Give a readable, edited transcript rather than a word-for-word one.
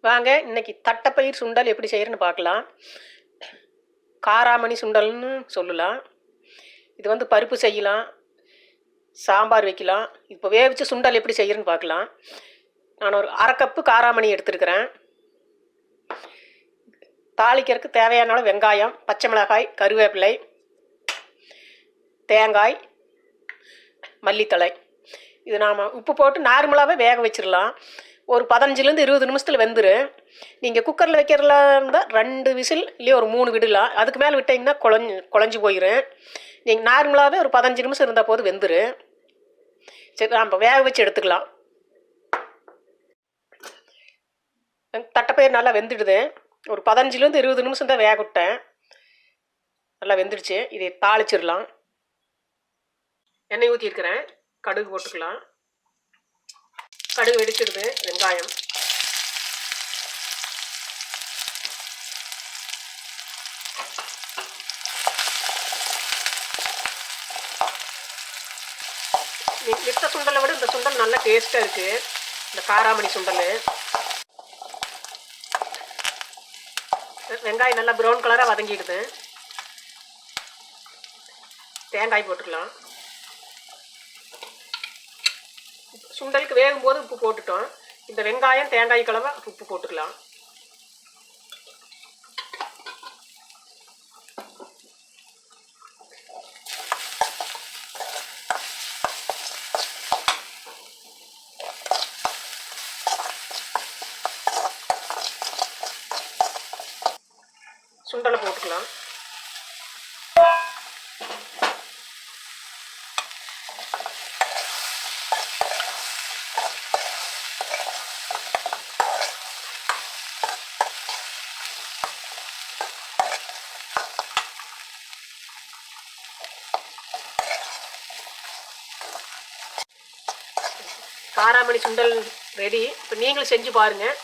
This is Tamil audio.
வாங்க இன்னைக்கு தட்டைப்பயிர் சுண்டல் எப்படி செய்யறதுன்னு பார்க்கலாம். காராமணி சுண்டல்னு சொல்லலாம். இது வந்து பருப்பு செய்யலாம், சாம்பார் வைக்கலாம். இப்போ வேவிச்ச சுண்டல் எப்படி செய்யறதுன்னு பார்க்கலாம். நான் ஒரு அரை கப்பு காராமணி எடுத்துருக்கிறேன். தாளிக்கிறதுக்கு தேவையான அளவு வெங்காயம், பச்சை மிளகாய், கருவேப்பிலை, தேங்காய், மல்லித்தழை. இது நாம் உப்பு போட்டு நார்மலாகவே வேக வச்சிடலாம். ஒரு 15லேருந்து 20 நிமிஷத்தில் வெந்துடும். நீங்கள் குக்கரில் வைக்கிறதுல இருந்தால் 2 விசில் இல்லையா ஒரு 3 விடலாம். அதுக்கு மேலே விட்டிங்கன்னா குழஞ்சி போயிடும். நீங்கள் நார்மலாகவே ஒரு 15 நிமிஷம் இருந்தால் போது வெந்துடும். சரி, நம்ம வேக வச்சு எடுத்துக்கலாம். தட்டைப்பயிர் நல்லா வெந்துடுது. ஒரு 15லேருந்து 20 நிமிஷம் தான் வேக விட்டேன். நல்லா வெந்துடுச்சு. இதை தாளிச்சிடலாம். எண்ணெய் ஊற்றிருக்கிறேன். கடுகு போட்டுக்கலாம். கடுகு வெடிச்சிடுது. வெங்காயம், மித்த சுண்டலை விட இந்த சுண்டல் நல்லா டேஸ்ட்டாக இருக்குது. இந்த காராமணி சுண்டல். வெங்காயம் நல்லா ப்ரௌன் கலராக வதங்கிடுது. தேங்காய் போட்டுக்கலாம். சுண்டலுக்கு வேகும்போது உப்பு போட்டுட்டோம். இந்த வெங்காயம் தேங்காய் கலவை உப்பு போட்டுக்கலாம். சுண்டலை போட்டுக்கலாம். காராமணி சுண்டல் ரெடி. இப்போ நீங்களும் செஞ்சு பாருங்கள்.